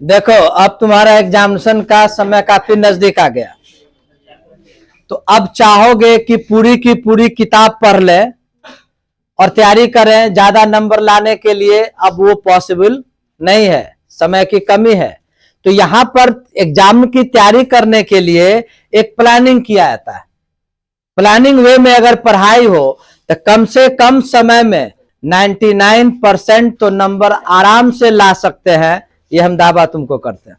देखो अब तुम्हारा एग्जामिनेशन का समय काफी नजदीक आ गया, तो अब चाहोगे कि पूरी की पूरी किताब पढ़ ले और तैयारी करें ज्यादा नंबर लाने के लिए। अब वो पॉसिबल नहीं है, समय की कमी है। तो यहां पर एग्जाम की तैयारी करने के लिए एक प्लानिंग किया जाता है। प्लानिंग वे में अगर पढ़ाई हो तो कम से कम समय में 99% तो नंबर आराम से ला सकते हैं, ये हम दावा तुमको करते हैं।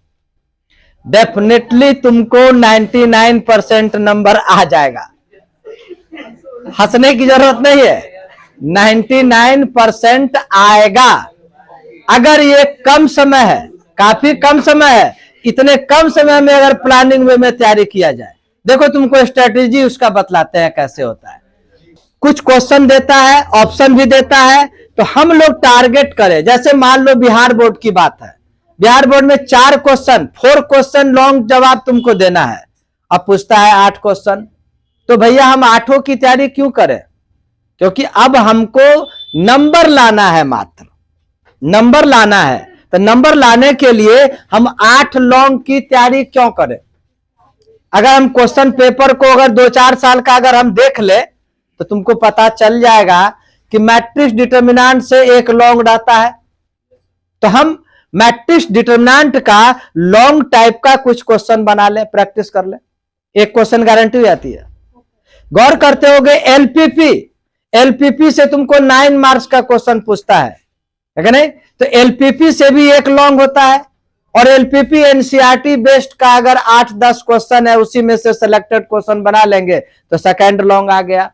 डेफिनेटली तुमको 99% नंबर आ जाएगा, हंसने की जरूरत नहीं है, 99% आएगा। अगर ये कम समय है, काफी कम समय है, इतने कम समय में अगर प्लानिंग वे में तैयारी किया जाए। देखो तुमको स्ट्रेटेजी उसका बतलाते हैं कैसे होता है। कुछ क्वेश्चन देता है, ऑप्शन भी देता है, तो हम लोग टारगेट करें। जैसे मान लो बिहार बोर्ड की बात है, बिहार बोर्ड में 4 क्वेश्चन, 4 क्वेश्चन लॉन्ग जवाब तुमको देना है। अब पूछता है 8 क्वेश्चन, तो भैया हम 8 की तैयारी क्यों करें? क्योंकि अब हमको नंबर लाना है, मात्र नंबर लाना है। तो नंबर लाने के लिए हम 8 लॉन्ग की तैयारी क्यों करें? अगर हम क्वेश्चन पेपर को अगर 2-4 साल का अगर हम देख ले तो तुमको पता चल जाएगा कि मैट्रिक्स डिटर्मिनेंट से एक लॉन्ग रहता है। तो हम मैट्रिक्स डिटर्मिनेंट का लॉन्ग टाइप का कुछ क्वेश्चन बना ले, प्रैक्टिस कर ले। एक क्वेश्चन गारंटी हो जाती है। गौर करते होगे एलपीपी, एलपीपी से तुमको 9 मार्क्स का क्वेश्चन पूछता है नहीं? तो एलपीपी से भी एक लॉन्ग होता है। और एलपीपी एनसीईआरटी बेस्ड का अगर 8-10 क्वेश्चन है, उसी में से सिलेक्टेड क्वेश्चन बना लेंगे तो सेकंड लॉन्ग आ गया।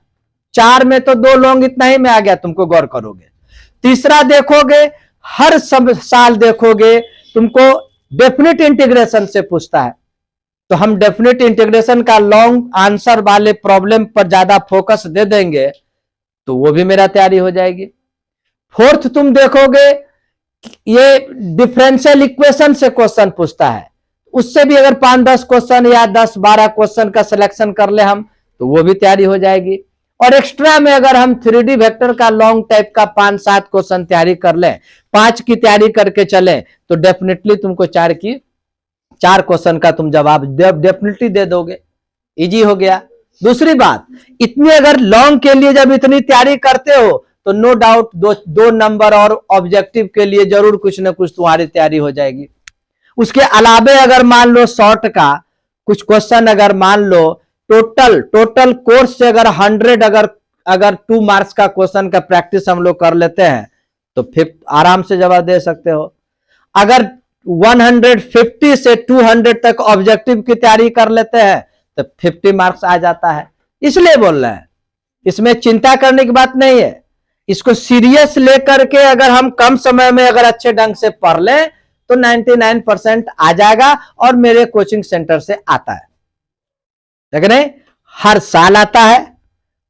4 में तो 2 लॉन्ग इतना ही में आ गया, तुमको गौर करोगे। तीसरा देखोगे, हर सब साल देखोगे तुमको डेफिनेट इंटीग्रेशन से पूछता है। तो हम डेफिनेट इंटीग्रेशन का लॉन्ग आंसर वाले प्रॉब्लम पर ज्यादा फोकस दे देंगे तो वो भी मेरा तैयारी हो जाएगी। फोर्थ तुम देखोगे ये डिफरेंशियल इक्वेशन से क्वेश्चन पूछता है, उससे भी अगर 5-10 क्वेश्चन या 10-12 क्वेश्चन का सिलेक्शन कर ले हम तो वो भी तैयारी हो जाएगी। और एक्स्ट्रा में अगर हम 3D वेक्टर का लॉन्ग टाइप का 5-7 क्वेश्चन तैयारी कर ले, 5 की तैयारी करके चले तो डेफिनेटली तुमको 4 क्वेश्चन का तुम जवाब डेफिनेटली दे दोगे। इजी हो गया। दूसरी बात, इतनी अगर लॉन्ग के लिए जब इतनी तैयारी करते हो तो नो डाउट 2 नंबर और ऑब्जेक्टिव के लिए जरूर कुछ ना कुछ तुम्हारी तैयारी हो जाएगी। उसके अलावे अगर मान लो शॉर्ट का कुछ क्वेश्चन, अगर मान लो टोटल कोर्स से अगर 100 अगर 2 मार्क्स का क्वेश्चन का प्रैक्टिस हम लोग कर लेते हैं तो फिर आराम से जवाब दे सकते हो। अगर 150 से 200 तक ऑब्जेक्टिव की तैयारी कर लेते हैं तो 50 मार्क्स आ जाता है। इसलिए बोल रहे हैं, इसमें चिंता करने की बात नहीं है। इसको सीरियस लेकर के अगर हम कम समय में अगर अच्छे ढंग से पढ़ लें तो 99% आ जाएगा। और मेरे कोचिंग सेंटर से आता है, लेकिन हर साल आता है,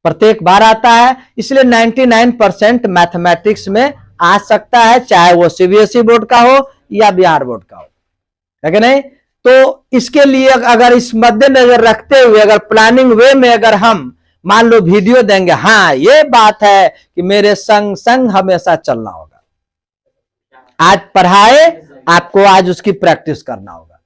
प्रत्येक बार आता है। इसलिए 99% मैथमेटिक्स में आ सकता है, चाहे वो सीबीएसई बोर्ड का हो या बिहार बोर्ड का हो, लेकिन तो इसके लिए अगर इस मद्देनजर रखते हुए अगर प्लानिंग वे में अगर हम मान लो वीडियो देंगे, हाँ ये बात है कि मेरे संग संग हमेशा चलना होगा। आज पढ़ाए आपको, आज उसकी प्रैक्टिस करना होगा।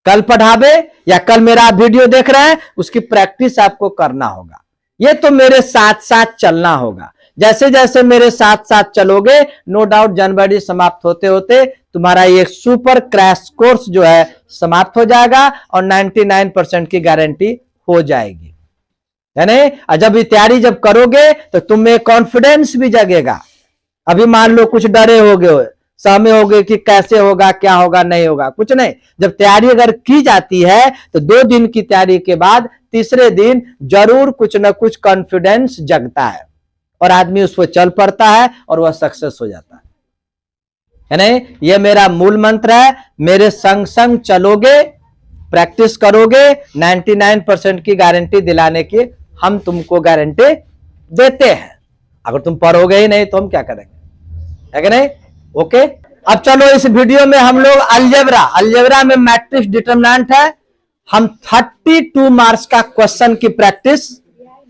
कल पढ़ावे या कल मेरा आप वीडियो देख रहे हैं, उसकी प्रैक्टिस आपको करना होगा। ये तो मेरे साथ साथ चलना होगा। जैसे जैसे मेरे साथ साथ चलोगे, नो डाउट जनवरी समाप्त होते होते तुम्हारा ये सुपर क्रैश कोर्स जो है समाप्त हो जाएगा और 99% की गारंटी हो जाएगी। यानी जब ये तैयारी जब करोगे तो तुम में कॉन्फिडेंस भी जगेगा। अभी मान लो कुछ डरे होगे, सहमे होगे कि कैसे होगा, क्या होगा, नहीं होगा, कुछ नहीं। जब तैयारी अगर की जाती है तो 2 दिन की तैयारी के बाद तीसरे दिन जरूर कुछ ना कुछ कॉन्फिडेंस जगता है और आदमी उस पर चल पड़ता है और वह सक्सेस हो जाता है नहीं? यह मेरा मूल मंत्र है। मेरे संग संग चलोगे, प्रैक्टिस करोगे, 99% की गारंटी दिलाने की हम तुमको गारंटी देते हैं। अगर तुम पढ़ोगे ही नहीं तो हम क्या करेंगे, है कि नहीं? ओके, अब चलो इस वीडियो में हम लोग अलजेब्रा में मैट्रिक्स डिटरमिनेंट है, हम 32 मार्क्स का क्वेश्चन की प्रैक्टिस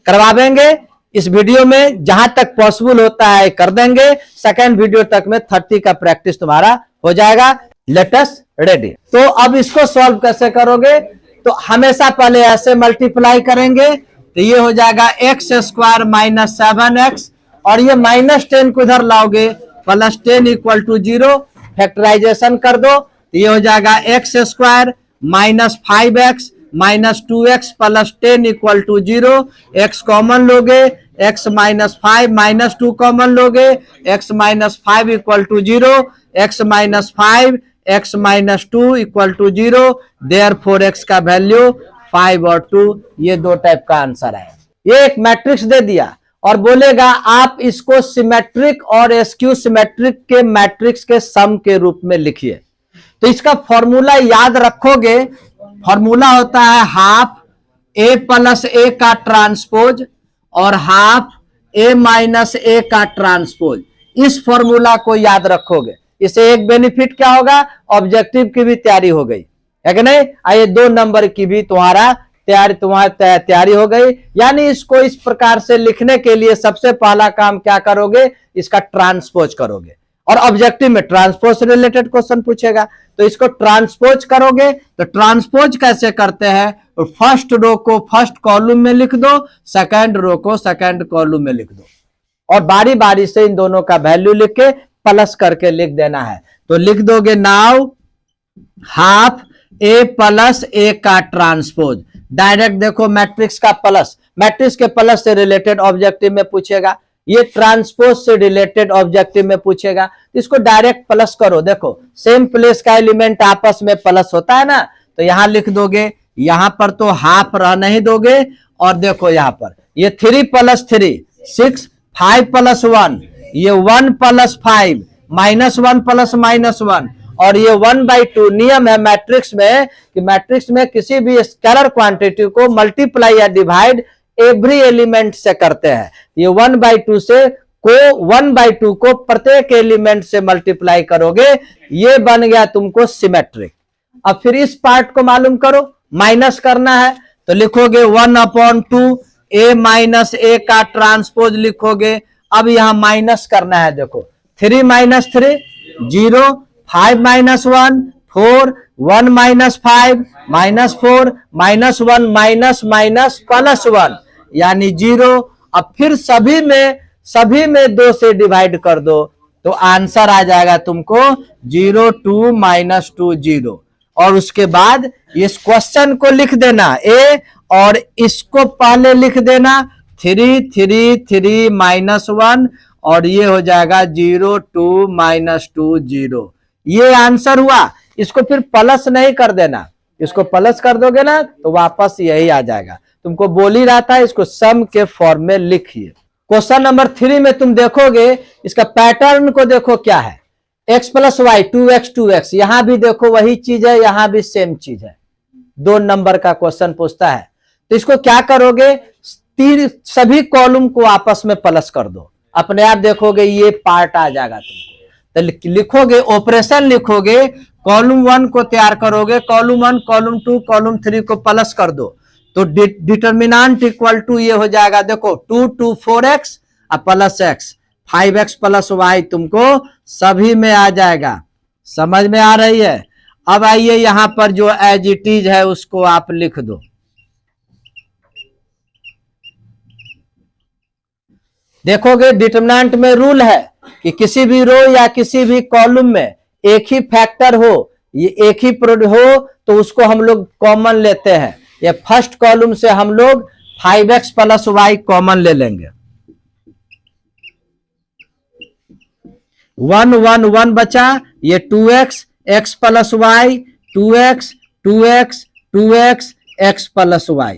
करवाएंगे। इस वीडियो में जहां तक पॉसिबल होता है कर देंगे। सेकेंड वीडियो तक में 30 का प्रैक्टिस तुम्हारा हो जाएगा। Let us ready. तो अब इसको सॉल्व कैसे करोगे, तो हमेशा पहले ऐसे मल्टीप्लाई करेंगे, तो ये हो जाएगा एक्स स्क्वायर माइनस 7x, और ये -10 को इधर लाओगे, +10 इक्वल टू 0, फैक्टराइजेशन कर दो, तो ये हो जाएगा X square minus 5x minus 2x plus 10 equal to 0, x common लोगे, x माइनस 5 माइनस 2 कॉमन लोगे, x minus 5 equal to 0, x minus 5 x minus 2 equal to 0, therefore x का वैल्यू 5 और 2, ये दो टाइप का आंसर है। ये एक मैट्रिक्स दे दिया और बोलेगा आप इसको सिमेट्रिक और एस्क्यू सिमेट्रिक के मैट्रिक्स के सम के रूप में लिखिए। तो इसका फॉर्मूला याद रखोगे, फॉर्मूला होता है हाफ a प्लस a का ट्रांसपोज और हाफ a माइनस a का ट्रांसपोज। इस फॉर्मूला को याद रखोगे, इससे एक बेनिफिट क्या होगा, ऑब्जेक्टिव की भी तैयारी हो गई है कि नहीं, आइए 2 नंबर की भी तुम्हारी तैयारी हो गई। यानी इसको इस प्रकार से लिखने के लिए सबसे पहला काम क्या करोगे, इसका ट्रांसपोज करोगे, और ऑब्जेक्टिव में ट्रांसपोज से रिलेटेड क्वेश्चन पूछेगा, तो इसको ट्रांसपोज करोगे। तो ट्रांसपोज कैसे करते हैं, तो फर्स्ट रो को फर्स्ट कॉलम में लिख दो, सेकंड रो को सेकंड कॉलम में लिख दो, और बारी बारी से इन दोनों का वैल्यू लिख के प्लस करके लिख देना है। तो लिख दोगे now half a plus a का ट्रांसपोज, डायरेक्ट देखो मैट्रिक्स का प्लस, मैट्रिक्स के प्लस से रिलेटेड ऑब्जेक्टिव में पूछेगा, ये ट्रांसपोज से रिलेटेड ऑब्जेक्टिव में पूछेगा, तो इसको डायरेक्ट प्लस करो। देखो सेम प्लेस का एलिमेंट आपस में प्लस होता है ना, तो यहां लिख दोगे, यहां पर तो हाफ रहने ही दोगे, और देखो यहां पर ये 3 प्लस 3 6, 5 प्लस 1, ये 1 प्लस 5 -1 प्लस -1, और ये 1/2। नियम है मैट्रिक्स में कि मैट्रिक्स में किसी भी स्केलर क्वांटिटी को मल्टीप्लाई या डिवाइड एवरी एलिमेंट से करते हैं। ये 1/2 को प्रत्येक एलिमेंट से मल्टीप्लाई करोगे, ये बन गया तुमको सिमेट्रिक। अब फिर इस पार्ट को मालूम करो, माइनस करना है, तो लिखोगे 1/2 a माइनस a का ट्रांसपोज लिखोगे। अब यहां माइनस करना है, देखो 3 minus 3 0, 5 minus 1 4, 1 minus 5 -4 -1 minus minus plus 1 यानी 0। अब फिर सभी में 2 से डिवाइड कर दो, तो आंसर आ जाएगा तुमको 0 2 -2 0। और उसके बाद इस क्वेश्चन को लिख देना a, और इसको पहले लिख देना 3 3 3 -1, और ये हो जाएगा 0 2 -2 0। ये आंसर हुआ। इसको फिर प्लस नहीं कर देना, इसको प्लस कर दोगे ना तो वापस यही आ जाएगा। तुमको बोल ही रहा था इसको सम के फॉर्म में लिखिए। क्वेश्चन नंबर 3 में तुम देखोगे, इसका पैटर्न को देखो क्या है, x प्लस वाई 2x, यहां भी देखो वही चीज है, यहां भी सेम चीज है। 2 नंबर का क्वेश्चन पूछता है, तो इसको क्या करोगे, सभी कॉलम को आपस में प्लस कर दो, अपने आप देखोगे ये पार्ट आ जाएगा तुमको। तो लिखोगे ऑपरेशन लिखोगे, कॉलम 1 को तैयार करोगे, कॉलम 1 कॉलम 2 कॉलम 3 को प्लस कर दो, तो डिटर्मिनेंट इक्वल टू ये हो जाएगा, देखो 2 2 4x plus x 5x plus y तुमको सभी में आ जाएगा। समझ में आ रही है। अब आइए यहां पर जो एज इट इज है उसको आप लिख दो। देखोगे डिटर्मिनेंट में रूल है कि किसी भी रो या किसी भी कॉलम में एक ही फैक्टर हो, ये एक ही हो, तो उसको हम लोग कॉमन लेते हैं। ये फर्स्ट कॉलम से हम लोग 5x प्लस y कॉमन ले लेंगे, 1 1 1 बचा, ये 2x x plus y 2x 2x 2x x plus y।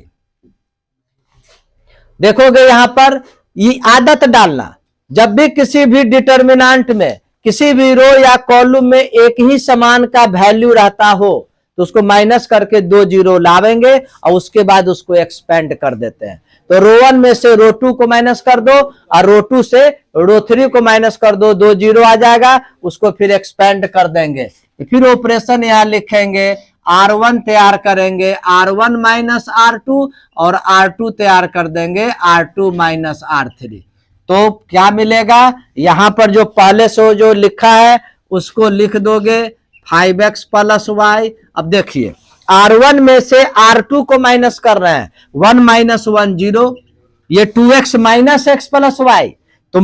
देखोगे यहां पर ये आदत डालना, जब भी किसी भी डिटर्मिनेंट में किसी भी रो या कॉलम में एक ही समान का वैल्यू रहता हो तो उसको माइनस करके 2 0 लावेंगे और उसके बाद उसको एक्सपेंड कर देते हैं। तो रो 1 में से रो 2 को माइनस कर दो और रो 2 से रो 3 को माइनस कर दो, 2 0 आ जाएगा, उसको फिर एक्सपेंड कर देंगे। फिर ऑपरेशन यहां लिखेंगे, R1 तैयार करेंगे R1 माइनस R2 और R2 तैयार कर देंगे R2 माइनस R3। तो क्या मिलेगा, यहां पर जो पहले से जो लिखा है उसको लिख दोगे 5x प्लस वाई। अब देखिए R1 में से R2 को माइनस कर रहे हैं, 1 माइनस 1 0, ये 2x minus X plus Y, तो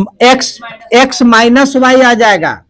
x माइनस वाई आ जाएगा,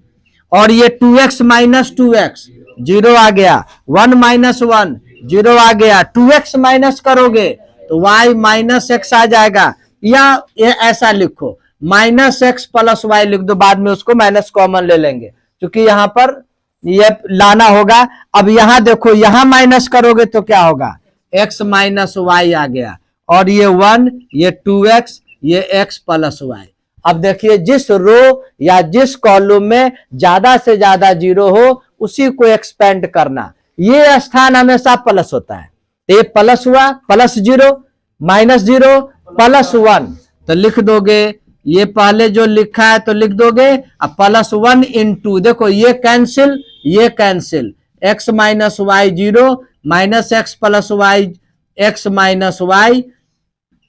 और ये 2x माइनस 2x 0 आ गया, 1 माइनस 1 0 आ गया, 2x माइनस करोगे तो y माइनस एक्स आ जाएगा, या ये ऐसा लिखो माइनस एक्स प्लस वाई लिख दो, बाद में उसको माइनस कॉमन ले लेंगे क्योंकि यहां पर ये लाना होगा। अब यहां देखो, यहां माइनस करोगे तो क्या होगा, x माइनस वाई आ गया, और ये 1, ये 2x, ये x प्लस वाई। अब देखिए जिस रो या जिस कॉलम में ज्यादा से ज्यादा जीरो हो उसी को एक्सपेंड करना, ये स्थान हमेशा प्लस होता है, तो ये प्लस हुआ, प्लस 0 माइनस 0 प्लस 1, तो लिख दोगे ये पहले जो लिखा है तो लिख दोगे, अब प्लस 1 इंटू, देखो ये कैंसिल, ये cancel, x minus Y 0 minus X plus Y, X minus Y,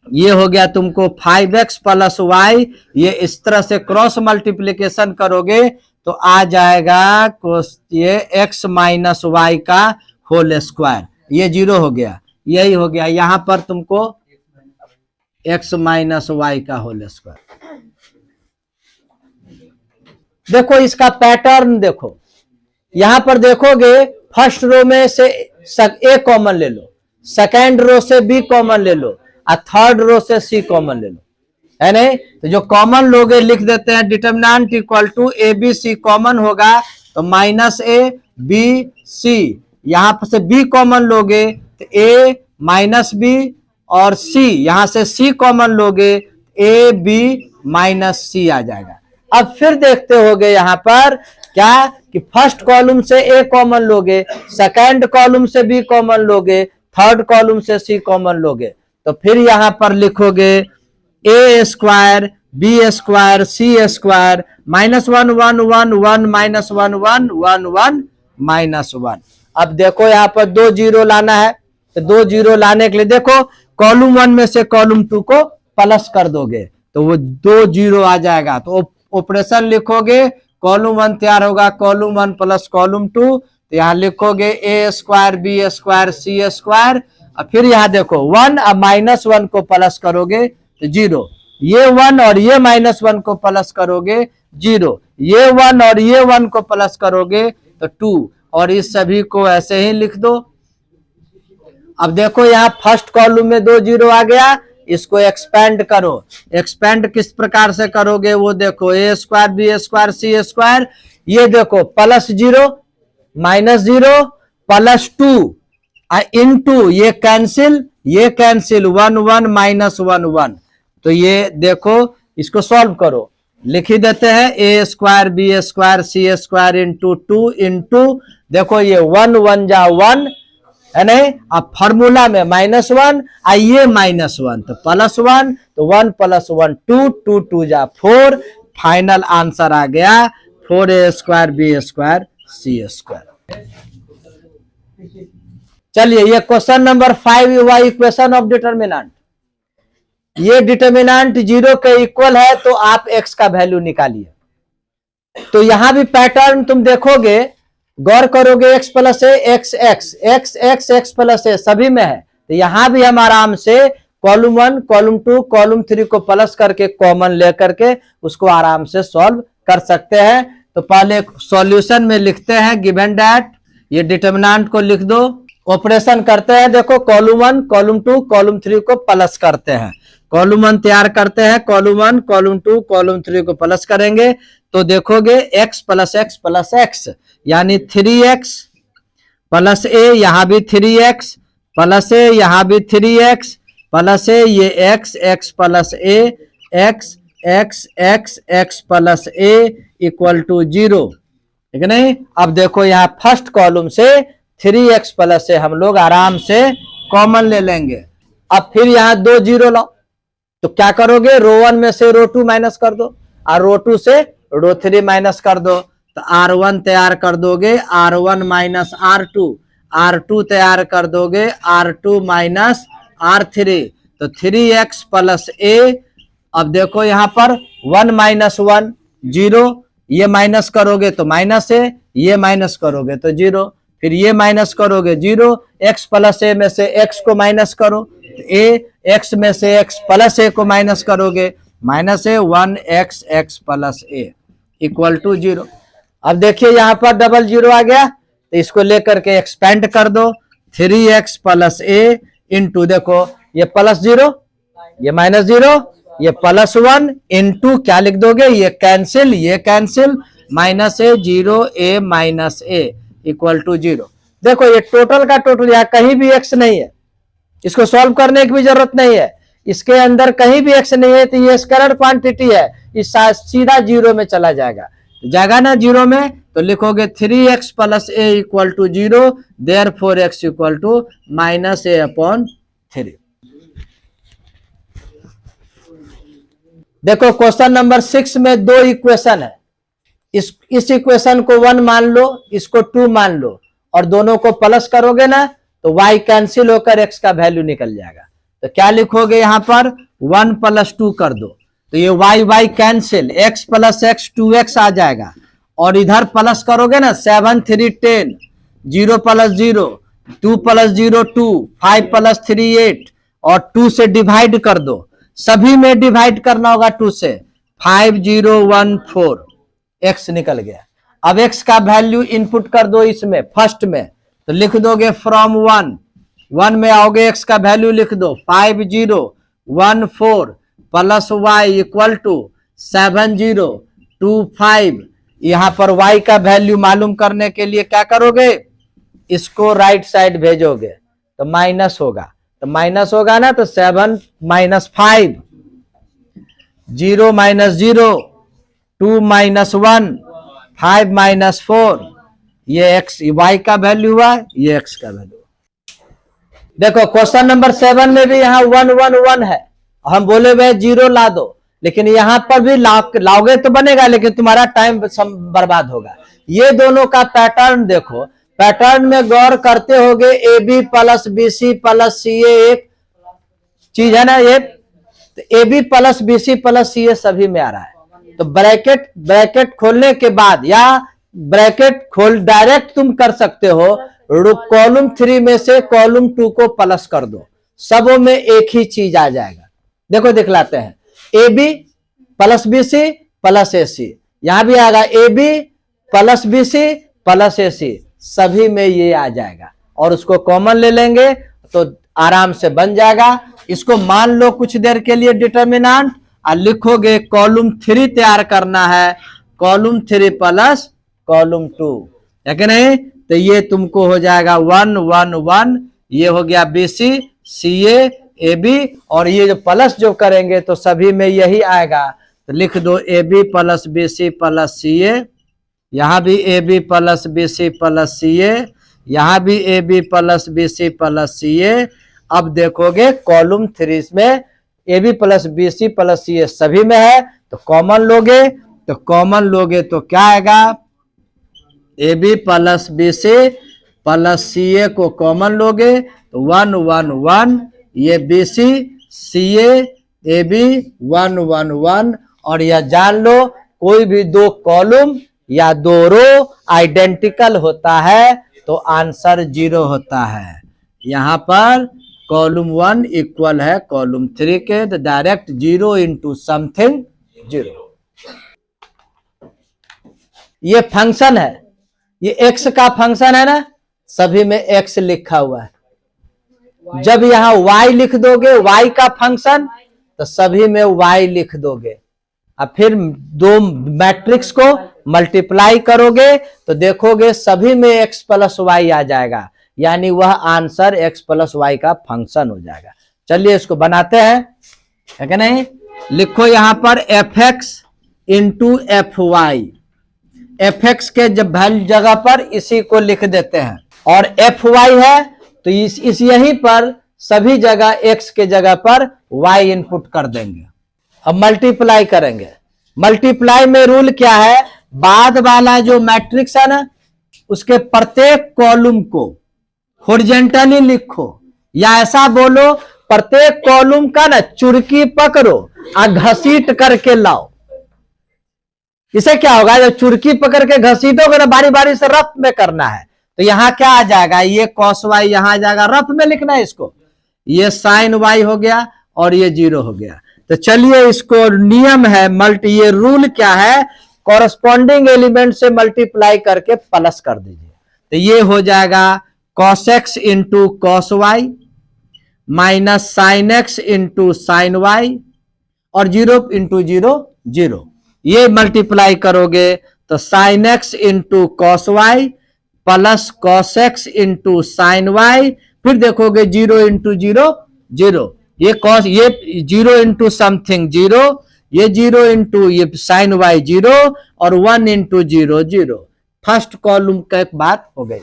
ये हो गया तुमको 5x प्लस वाई। ये इस तरह से क्रॉस मल्टीप्लीकेशन करोगे तो आ जाएगा ये x माइनस वाई का होल स्क्वायर, ये 0 हो गया, यही हो गया यहां पर तुमको x माइनस वाई का होल स्क्वायर। देखो इसका पैटर्न देखो, यहां पर देखोगे फर्स्ट रो में से ए कॉमन ले लो, सेकेंड रो से बी कॉमन ले लो, और थर्ड रो से सी कॉमन ले लो, है नहीं? तो जो कॉमन लोगे लिख देते हैं determinant equal to A B C, common होगा तो माइनस ए बी सी, यहां पर से बी कॉमन लोगे तो ए माइनस बी, और सी यहां से सी कॉमन लोगे ए बी माइनस सी आ जाएगा। अब फिर देखते होगे यहां पर क्या कि फर्स्ट कॉलम से ए कॉमन लोगे, सेकंड कॉलम से बी कॉमन लोगे, थर्ड कॉलम से सी कॉमन लोगे, तो फिर यहां पर लिखोगे ए स्क्वायर बी स्क्वायर सी स्क्वायर माइनस 1 1 1 1 माइनस 1 1 1 1 माइनस 1। अब देखो यहां पर 2 जीरो लाना है, तो 2 जीरो लाने के लिए देखो कॉलम 1 में से कॉलम 2 को प्लस कर दोगे तो वो 2 जीरो आ जाएगा, तो ऑपरेशन लिखोगे, कॉलम 1 तैयार होगा, कॉलम 1 प्लस कॉलम 2, तो यहां लिखोगे ए स्क्वायर बी स्क्वायर सी स्क्वायर, और फिर यहां देखो 1, अब माइनस 1 को प्लस करोगे तो 0, ये 1 और ये माइनस 1 को प्लस करोगे 0, ये 1 और ये 1 को प्लस करोगे तो 2, और इस सभी को ऐसे ही लिख दो। अब देखो यहां फर्स्ट कॉलम में 2 जीरो आ गया, इसको एक्सपेंड करो, एक्सपेंड किस प्रकार से करोगे वो देखो, ए स्क्वायर बी स्क्वायर सी स्क्वायर, ये देखो प्लस 0 माइनस 0 प्लस 2 इनटू ये कैंसिल 1 1 माइनस 1 1, तो ये देखो इसको सॉल्व करो, लिख ही देते हैं ए स्क्वायर बी स्क्वायर सी स्क्वायर इंटू 2 इंटू, देखो ये 1 1 जा 1 है नहीं, अब फॉर्मूला में माइनस 1 आइए माइनस 1 तो प्लस 1, तो 1 प्लस 1 2 2 2 जा 4, फाइनल आंसर आ गया 4a स्क्वायर बी स्क्वायर सी स्क्वायर। चलिए ये क्वेश्चन नंबर 5 हुआ इक्वेशन ऑफ डिटरमिनेंट। ये डिटरमिनेंट 0 के इक्वल है तो आप x का वैल्यू निकालिए। तो यहां भी पैटर्न तुम देखोगे, गौर करोगे x plus A X X X X X plus A सभी में है, तो यहां भी हम आराम से कॉलम 1 कॉलम 2 कॉलम 3 को प्लस करके कॉमन लेकर के उसको आराम से सॉल्व कर सकते हैं। तो पहले सॉल्यूशन में लिखते हैं गिवन दैट, ये डिटरमिनेंट को लिख दो, ऑपरेशन करते हैं, देखो कॉलम 1 कॉलम 2 कॉलम 3 को प्लस करते हैं, कॉलम 1 तैयार करते हैं, कॉलम 1 कॉलम 2 कॉलम 3 को प्लस करेंगे तो देखोगे x प्लस x यानी 3x प्लस ए, यहां भी 3x प्लस ए, यहां भी 3x प्लस ए, ये x x plus a x x x x plus a equal to 0, ठीक है नहीं। अब देखो यहाँ फर्स्ट कॉलम से 3x प्लस ए हम लोग आराम से कॉमन ले लेंगे। अब फिर यहाँ 2 जीरो लाओ, तो क्या करोगे, रो 1 में से रो 2 माइनस कर दो और रो 2 से रो 3 माइनस कर दो, तो R1 तैयार कर दोगे R1 माइनस R2, R2 तैयार कर दोगे R2 माइनस R3, तो 3x प्लस ए। अब देखो यहां पर 1 माइनस 1 0, ये माइनस करोगे तो माइनस ए, ये माइनस करोगे तो 0, फिर ये माइनस करोगे 0, x प्लस ए में से x को माइनस करो, ए, x में से x प्लस ए को माइनस करोगे, minus a 1x x plus a equal to 0। अब देखिए यहां पर डबल 0 आ गया, तो इसको लेकर के एक्सपेंड कर दो, 3x प्लस ए इंटू, देखो ये प्लस 0, ये माइनस 0, ये प्लस 1 इंटू क्या लिख दोगे, ये cancel, minus a 0 a minus a equal to 0। देखो ये टोटल का टोटल, यहाँ कहीं भी x नहीं है, इसको सॉल्व करने की भी जरूरत नहीं है, इसके अंदर कहीं भी x नहीं है, तो ये स्केलर क्वांटिटी है, इस सीधा 0 में चला जाएगा, जाएगा ना 0 में, तो लिखोगे 3x plus a equal to 0, therefore x equal to minus a upon 3। देखो क्वेश्चन नंबर 6 में दो इक्वेशन है, इस इक्वेशन को 1 मान लो, इसको 2 मान लो, और दोनों को प्लस करोगे ना तो y कैंसिल होकर x का वैल्यू निकल जाएगा। तो क्या लिखोगे यहां पर 1 प्लस 2 कर दो, तो ये y cancel, x plus x 2x आ जाएगा, और इधर प्लस करोगे ना 7 3 10, 0 प्लस 0 2 प्लस 0 2, 5 प्लस 3 8, और 2 से डिवाइड कर दो, सभी में डिवाइड करना होगा 2 से, 5 0 1 4, x निकल गया। अब x का वैल्यू इनपुट कर दो इसमें फर्स्ट में, तो लिख दोगे फ्रॉम 1 में आओगे, x का वैल्यू लिख दो 5 0 1 4 प्लस y इक्वल टू 7 0 2 5। यहां पर y का वैल्यू मालूम करने के लिए क्या करोगे, इसको राइट साइड भेजोगे तो माइनस होगा, तो माइनस होगा ना, तो 7 माइनस 5, 0 माइनस 0, 2 माइनस 1, 5 माइनस 4, ये x y का वैल्यू हुआ, ये x का वैल्यू। देखो क्वेश्चन नंबर 7 में भी यहाँ 1 1 1 है, हम बोले भाई 0 ला दो, लेकिन यहां पर भी लाओगे तो बनेगा, लेकिन तुम्हारा टाइम बर्बाद होगा। ये दोनों का पैटर्न देखो, पैटर्न में गौर करते होगे, A B plus B C plus C A एक चीज है ना, ये A B plus B C plus C A सभी में आ रहा है। तो ब्रैकेट खोलने के बाद, या ब्रैकेट खोल डायरेक्ट तुम कर सकते हो, कॉलम 3 में से कॉलम 2 को प्लस कर दो, सबों में एक ही चीज आ जाएगा। देखो दिखलाते हैं, A B plus B C plus A C, यहां भी आएगा A B plus B C plus A C, सभी में ये आ जाएगा, और उसको कॉमन ले लेंगे तो आराम से बन जाएगा। इसको मान लो कुछ देर के लिए डिटर्मिनेंट, और लिखोगे कॉलम 3 तैयार करना है, कॉलम 3 प्लस कॉलम 2, है कि नहीं। तो ये तुमको हो जाएगा 1 1 1, ये हो गया B C C A B, और ये जो प्लस जो करेंगे तो सभी में यही आएगा, तो लिख दो A B plus B C plus C A, यहां भी A B plus B C plus C A, यहां भी A B plus B C plus C A. अब देखोगे कॉलम 3 में A B plus B C plus C A सभी में है, तो कॉमन लोगे तो क्या आएगा, A B plus B C plus C A को कॉमन लोगे तो 1 1 1, ये B C C A B 1 1 1, और यह जान लो कोई भी दो कॉलम या दो रो आइडेंटिकल होता है तो आंसर 0 होता है। यहां पर कॉलम 1 इक्वल है कॉलम 3 के, तो डायरेक्ट 0 इंटू समथिंग 0। ये फंक्शन है, ये x का फंक्शन है ना, सभी में x लिखा हुआ है। जब यहां y लिख दोगे, y का फंक्शन, तो सभी में y लिख दोगे, अब फिर दो मैट्रिक्स को मल्टीप्लाई करोगे तो देखोगे सभी में x प्लस वाई आ जाएगा, यानी वह आंसर x प्लस वाई का फंक्शन हो जाएगा। चलिए इसको बनाते हैं, है कि नहीं। लिखो यहां पर fx into F y, f x के जब वैल्यू जगह पर इसी को लिख देते हैं, और एफ वाई है तो इस यहीं पर सभी जगह x के जगह पर y इनपुट कर देंगे। अब मल्टीप्लाई करेंगे, मल्टीप्लाई में रूल क्या है, बाद वाला जो मैट्रिक्स है ना, उसके प्रत्येक कॉलम को हॉरिजॉन्टली लिखो, या ऐसा बोलो प्रत्येक कॉलम का ना चुरकी पकड़ो और घसीट करके लाओ। इसे क्या होगा, जब चुरकी पकड़ के घसीटोगे ना बारी बारी से रफ में करना है, तो यहां क्या आ जाएगा, ये cos y यहां आ जाएगा, रफ में लिखना है इसको, ये sin y हो गया और ये 0 हो गया। तो चलिए इसको नियम है मल्टी, ये रूल क्या है, कॉरस्पॉन्डिंग एलिमेंट से मल्टीप्लाई करके प्लस कर दीजिए। तो ये हो जाएगा cos x into cos y minus sine x into sine y और 0 इंटू 0 0। ये मल्टीप्लाई करोगे तो sine x into cos y plus cos x into sine y, फिर देखोगे 0 इंटू 0 0, ये कॉस, ये 0 इंटू समथिंग 0, ये 0 इंटू ये साइन वाई 0 और 1 इंटू 0 0। फर्स्ट कॉलम का एक बात हो गई।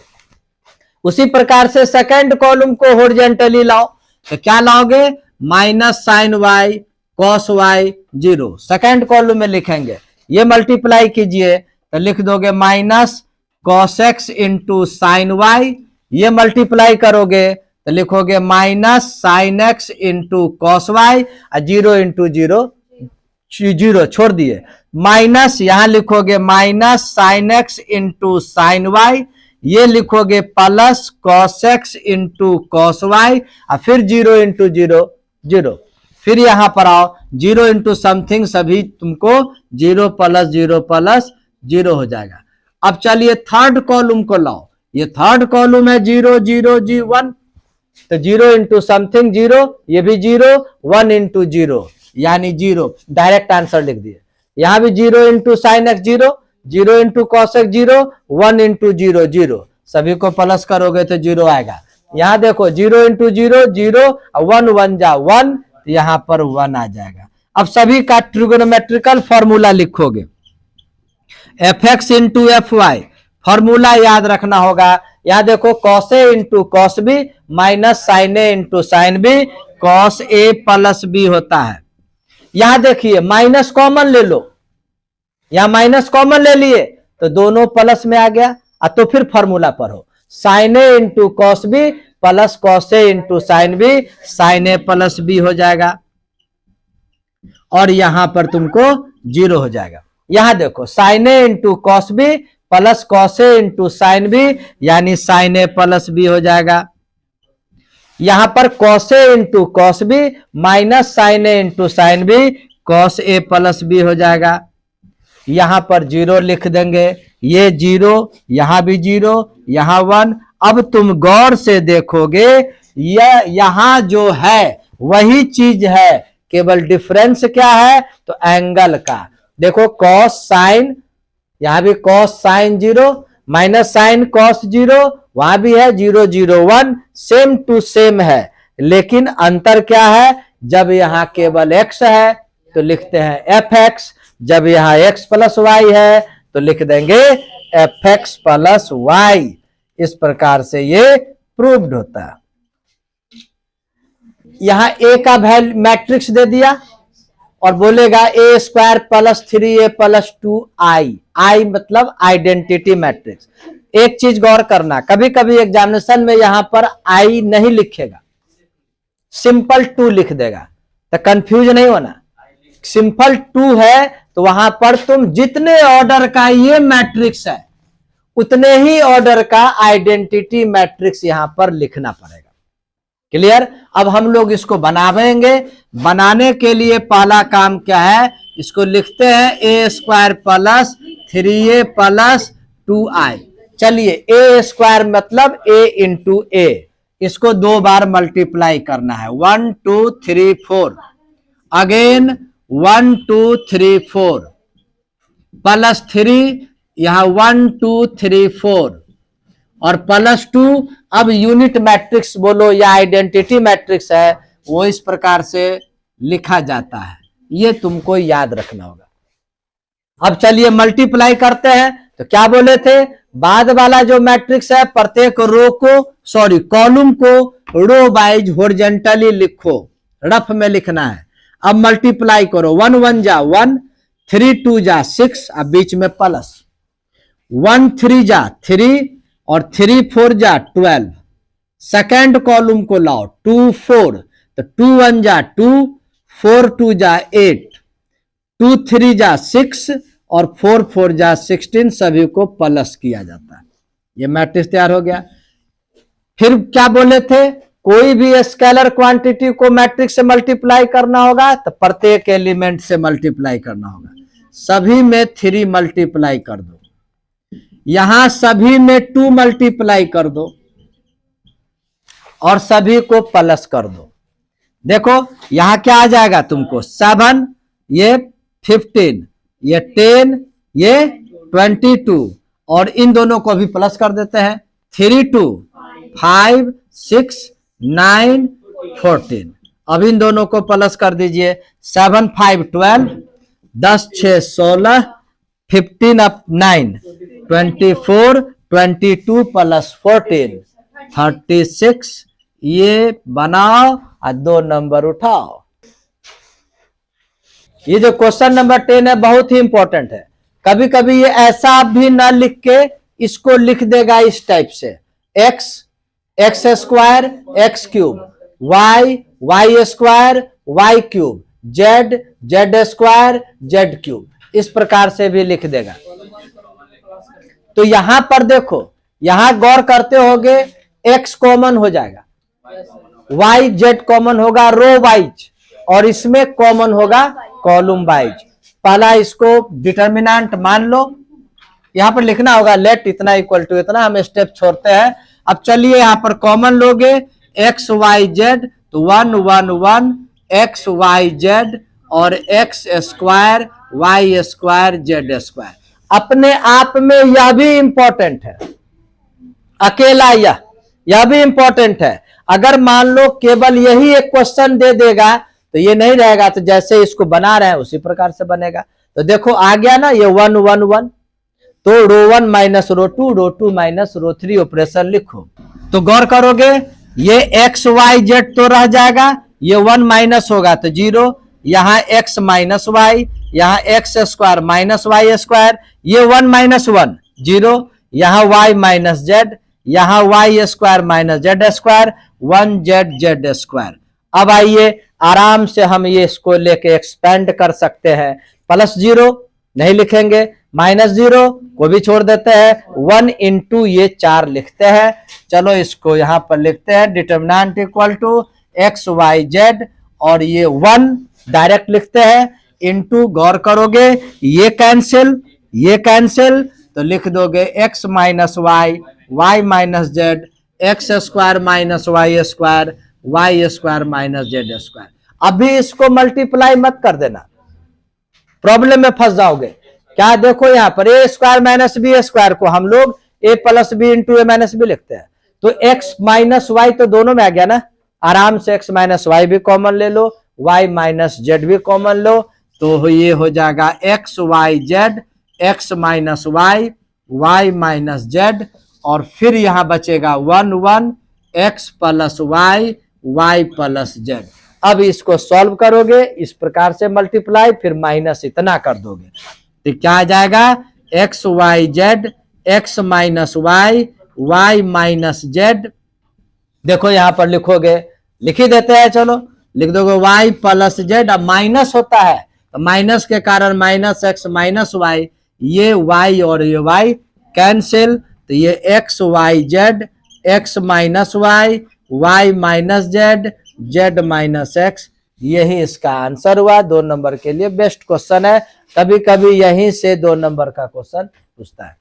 उसी प्रकार से सेकंड कॉलम को हॉरिजॉन्टली लाओ, तो क्या लाओगे, minus sine y cos y 0, second column में लिखेंगे। ये मल्टीप्लाई कीजिए तो लिख दोगे minus cos x into sine y, ये मल्टीप्लाई करोगे तो लिखोगे minus sine x into cos y और 0 इंटू 0 0 छोड़ दिए, माइनस यहां लिखोगे minus sine x into sine y, ये लिखोगे plus cos x into cos y और फिर 0 इंटू 0 0, फिर यहां पर आओ 0 इंटू समथिंग, सभी तुमको 0 प्लस 0 प्लस 0 हो जाएगा। अब चलिए थर्ड कॉलम को लाओ, ये थर्ड कॉलम है 0 0 जी 1, तो 0 इंटू समथिंग 0, ये भी 0, 1 इंटू 0 यानी 0, डायरेक्ट आंसर लिख दिए। यहां भी 0 into sine x 0, 0 into cos x 0, 1 into 0 0, सभी को प्लस करोगे तो 0 आएगा। यहां देखो 0 इंटू 0 0 और 1 1 जा 1, तो यहां पर 1 आ जाएगा। अब सभी का ट्रिगोनोमेट्रिकल फॉर्मूला लिखोगे, F X into F Y, formula याद रखना होगा। यहां देखो cos A into cos B minus sine A into sine B, cos A plus B होता है। यहां देखिए माइनस कॉमन ले लो, यहां माइनस कॉमन ले लिए तो दोनों प्लस में आ गया, तो फिर फॉर्मूला पढ़ो, sine A into cos B plus cos A into sine B, sine A plus B हो जाएगा और यहां पर तुमको 0 हो जाएगा। यहां देखो sine A into cos B plus cos A into sine B यानी साइन ए प्लस बी हो जाएगा। यहां पर cos A into cos B minus sine A into sine B, cos A plus B हो जाएगा। यहां पर 0 लिख देंगे, ये 0, यहां भी 0, यहां 1। अब तुम गौर से देखोगे यहां जो है वही चीज है, केवल डिफरेंस क्या है, तो एंगल का। देखो कॉस साइन, यहां भी cos sine 0 minus sine cos 0, वहां भी है 0 0 1, सेम टू सेम है, लेकिन अंतर क्या है, जब यहां केवल x है तो लिखते हैं एफ एक्स, जब यहां x प्लस वाई है तो लिख देंगे एफ एक्स प्लस वाई। इस प्रकार से ये प्रूव्ड होता है। यहां a का वैल्यू मैट्रिक्स दे दिया और बोलेगा A square plus 3a plus 2i, I मतलब आइडेंटिटी मैट्रिक्स। एक चीज गौर करना, कभी कभी एग्जामिनेशन में यहां पर आई नहीं लिखेगा, सिंपल 2 लिख देगा, तो कंफ्यूज नहीं होना। सिंपल 2 है तो वहां पर तुम जितने ऑर्डर का ये मैट्रिक्स है उतने ही ऑर्डर का आइडेंटिटी मैट्रिक्स यहां पर लिखना पड़ेगा। क्लियर? अब हम लोग इसको बनावेंगे। बनाने के लिए पहला काम क्या है, इसको लिखते हैं ए square plus 3a plus 2i। चलिए ए स्क्वायर मतलब a इंटू ए, इसको 2 बार मल्टीप्लाई करना है, 1 2 3 4, अगेन 1 2 3 4 प्लस 3, यहां 1 2 3 4 और प्लस 2। अब यूनिट मैट्रिक्स बोलो या आइडेंटिटी मैट्रिक्स है, वो इस प्रकार से लिखा जाता है, ये तुमको याद रखना होगा। अब चलिए मल्टीप्लाई करते हैं, तो क्या बोले थे, बाद वाला जो मैट्रिक्स है प्रत्येक रो को, सॉरी कॉलम को रो वाइज हॉरिजॉन्टली लिखो, रफ में लिखना है। अब मल्टीप्लाई करो, 1 1 जा 1, 3 2 जा 6, अब बीच में प्लस, 1 3 जा 3 और 3 4 जा 12। सेकेंड कॉलम को लाओ 2 4, तो 2 1 जा 2, 4 2 जा 8, 2 3 जा 6 और 4 4 जा 16 सभी को प्लस किया जाता है। ये मैट्रिक्स तैयार हो गया। फिर क्या बोले थे, कोई भी स्केलर क्वांटिटी को मैट्रिक्स से मल्टीप्लाई करना होगा तो प्रत्येक एलिमेंट से मल्टीप्लाई करना होगा। सभी में 3 मल्टीप्लाई कर दो, यहां सभी में 2 मल्टीप्लाई कर दो और सभी को प्लस कर दो। देखो यहां क्या आ जाएगा तुमको, 7, ये 15, ये 10, ये 22 और इन दोनों को भी प्लस कर देते हैं। 3 2 5 6 9 14। अब इन दोनों को प्लस कर दीजिए। 7 5 12, 10 6 16, 15 अप 9 24, 22 प्लस 14 36। ये बनाओ और 2 नंबर उठाओ। ये जो क्वेश्चन नंबर 10 है बहुत ही इंपॉर्टेंट है। कभी कभी ये ऐसा भी ना लिख के इसको लिख देगा इस टाइप से, x x square x cube, y y square y cube, z z square z cube, इस प्रकार से भी लिख देगा। तो यहां पर देखो, यहां गौर करते होगे x कॉमन हो जाएगा, y z कॉमन होगा रो वाइज और इसमें कॉमन होगा कॉलम वाइज। पहला इसको डिटर्मिनेंट मान लो, यहां पर लिखना होगा लेट इतना इक्वल टू इतना, हम स्टेप छोड़ते हैं। अब चलिए यहां पर कॉमन लोगे एक्स वाई जेड, तो 1 1 1 एक्स वाई जेड और x square y square z square. अपने आप में यह भी इंपॉर्टेंट है, अकेला यह भी इंपॉर्टेंट है। अगर मान लो केवल यही एक क्वेश्चन दे देगा तो ये नहीं रहेगा, तो जैसे इसको बना रहे हैं उसी प्रकार से बनेगा। तो देखो आ गया ना ये 1 1 1, तो रो 1 माइनस रो 2, रो 2 माइनस रो 3 ऑपरेशन लिखो। तो गौर करोगे ये एक्स वाई जेड तो रह जाएगा, ये 1 माइनस होगा तो 0, यहाँ x माइनस वाई, यहाँ x square minus y square, ये 1 माइनस 1 0, यहाँ y माइनस जेड, यहाँ y square minus z square, 1 z z square. अब आइए आराम से हम ये इसको लेके एक्सपेंड कर सकते हैं। प्लस 0 नहीं लिखेंगे, माइनस 0 को भी छोड़ देते हैं, 1 इंटू ये 4 लिखते हैं। चलो इसको यहां पर लिखते हैं, determinant equal to x y z और ये 1 डायरेक्ट लिखते हैं, इंटू गौर करोगे ये कैंसिल तो लिख दोगे x minus y, y minus z, x square minus y square, y square minus z square. अभी इसको मल्टीप्लाई मत कर देना, प्रॉब्लम में फंस जाओगे। क्या देखो यहां पर ए स्क्वायर माइनस बी स्क्वायर को हम लोग ए प्लस बी इंटू ए माइनस बी लिखते हैं, तो एक्स माइनस वाई तो दोनों में आ गया ना, आराम से एक्स माइनस वाई भी कॉमन ले लो, वाई माइनस जेड भी कॉमन लो, तो ये हो जाएगा x y z, x minus y, y minus z और फिर यहां बचेगा 1 1 x plus y, y plus z. अब इसको सॉल्व करोगे इस प्रकार से मल्टीप्लाई, फिर माइनस इतना कर दोगे तो क्या आ जाएगा, x y z, x minus y, y minus z. देखो यहां पर लिखोगे, लिख ही देते हैं, चलो लिख दोगे वाई प्लस जेड। अब माइनस होता है तो माइनस के कारण माइनस एक्स माइनस वाई, ये वाई और ये वाई कैंसिल, तो ये x y z, x minus y, y minus z, z minus x. यही इसका आंसर हुआ। 2 नंबर के लिए बेस्ट क्वेश्चन है, कभी कभी यहीं से 2 नंबर का क्वेश्चन पूछता है।